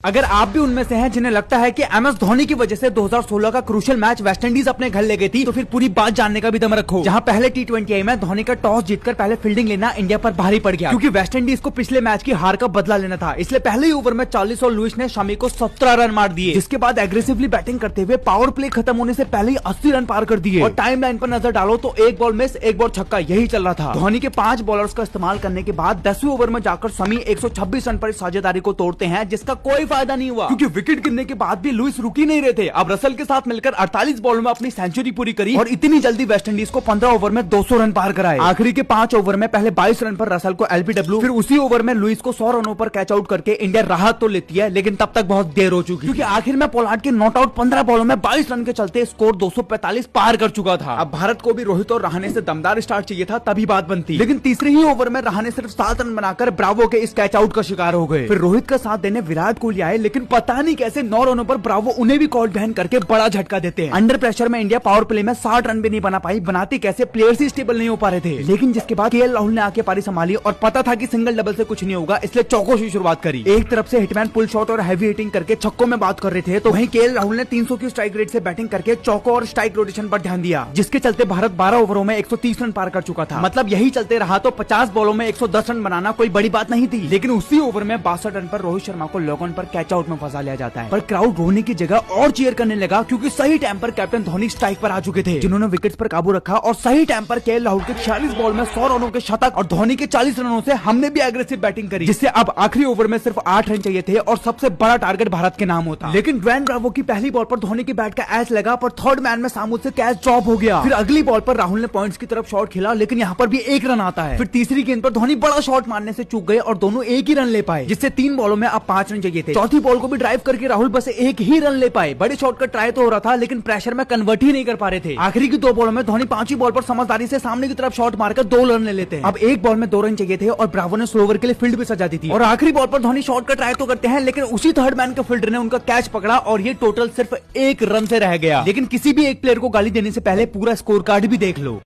अगर आप भी उनमें से हैं जिन्हें लगता है कि एम एस धोनी की वजह से 2016 का क्रूशियल मैच वेस्टइंडीज अपने घर ले गई थी, तो फिर पूरी बात जानने का भी दम रखो। जहां पहले T20 में धोनी का टॉस जीतकर पहले फील्डिंग लेना इंडिया पर भारी पड़ गया, क्योंकि वेस्टइंडीज को पिछले मैच की हार का बदला लेना था। इसलिए पहले ही ओवर में 40 और लुइस ने शमी को 17 रन मार दिए, जिसके बाद एग्रेसिवली बैटिंग करते हुए पावर प्ले खत्म होने से पहले ही 80 रन पार कर दिए। और टाइम लाइन पर नजर डालो तो एक बॉल मिस, एक बॉल छक्का, यही चल रहा था। धोनी के 5 बॉलर्स का इस्तेमाल करने के बाद 10वें ओवर में जाकर शमी 126 रन पर इस साझेदारी को तोड़ते हैं, जिसका कोई फायदा नहीं हुआ, क्योंकि विकेट गिरने के बाद भी लुइस रुक ही नहीं रहे थे। अब रसल के साथ मिलकर 48 बॉलों में अपनी सेंचुरी पूरी करी और इतनी जल्दी वेस्टइंडीज को 15 ओवर में 200 रन पार कराए। आखिरी के 5 ओवर में पहले 22 रन पर रसल को एलबीडब्ल्यू, फिर उसी ओवर में लुइस को 100 रनों पर कैच आउट करके इंडिया राहत तो लेती है, लेकिन तब तक बहुत देर हो चुकी, क्योंकि आखिर में पोलार्ड के नॉट आउट 15 बॉलों में 22 रन के चलते स्कोर 245 पार कर चुका था। अब भारत को भी रोहित और रहाणे से दमदार स्टार्ट चाहिए था, तभी बात बनती। लेकिन तीसरे ही ओवर में रहाणे सिर्फ 7 रन बनाकर ब्रावो के इस कैच आउट का शिकार हो गए। फिर रोहित का साथ देने विराट कोहली आए, लेकिन पता नहीं कैसे 9 रनों पर ब्रावो उन्हें भी कॉल बैन करके बड़ा झटका देते हैं। अंडर प्रेशर में इंडिया पावर प्ले में 60 रन भी नहीं बना पाई। बनाते कैसे, प्लेयर्स ही स्टेबल नहीं हो पा रहे थे। लेकिन जिसके बाद केएल राहुल ने आके पारी संभाली और पता था कि सिंगल डबल से कुछ नहीं होगा, इसलिए चौकों से शुरुआत करी। एक तरफ से हिटमैन पुल शॉट और हैवी हिटिंग करके छक्कों में बात कर रहे थे, तो वहीं केएल राहुल ने 300 की स्ट्राइक रेट से बैटिंग करके चौकों और स्ट्राइक रोटेशन पर ध्यान दिया, जिसके चलते भारत 12 ओवरों में 130 रन पार कर चुका था। मतलब यही चलते रहा तो 50 बॉलों में 110 रन बनाना कोई बड़ी बात नहीं थी। लेकिन उसी ओवर में 62 रन पर रोहित शर्मा को लॉग ऑन पर कैच आउट में फंसा लिया जाता है। पर क्राउड रोने की जगह और चीयर करने लगा, क्योंकि सही टाइम पर कैप्टन धोनी स्ट्राइक पर आ चुके थे, जिन्होंने विकेट्स पर काबू रखा और सही टाइम पर केएल राहुल के 46 बॉल में 100 रनों के शतक और धोनी के 40 रनों से हमने भी एग्रेसिव बैटिंग करी, जिससे अब आखिरी ओवर में सिर्फ 8 रन चाहिए थे और सबसे बड़ा टारगेट भारत के नाम होता। लेकिन ड्वेन ब्रावो की पहली बॉल पर धोनी की बैट का एज लगा, पर थर्ड मैन में सामूद से कैच ड्रॉप हो गया। फिर अगली बॉल पर राहुल ने पॉइंट्स की तरफ शॉट खेला, लेकिन यहाँ पर भी 1 रन आता है। फिर तीसरी गेंद पर धोनी बड़ा शॉट मारने से चूक गए और दोनों एक ही रन ले पाए, जिससे 3 बॉलों में अब 5 रन चाहिए थे। चौथी बॉल को भी ड्राइव करके राहुल बस एक ही रन ले पाए। बड़े शॉट का ट्राई तो हो रहा था, लेकिन प्रेशर में कन्वर्ट ही नहीं कर पा रहे थे। आखिरी की 2 बॉलों में धोनी 5वीं बॉल पर समझदारी से सामने की तरफ शॉट मारकर 2 रन ले लेते हैं। अब एक बॉल में 2 रन चाहिए थे और ब्रावो ने स्लो ओवर के लिए फील्ड भी सजा दी थी। और आखिरी बॉल पर धोनी शॉट का ट्राई तो करते हैं, लेकिन उसी थर्ड मैन के फील्डर ने उनका कैच पकड़ा और ये टोटल सिर्फ 1 रन से रह गया। लेकिन किसी भी एक प्लेयर को गाली देने से पहले पूरा स्कोर कार्ड भी देख लो।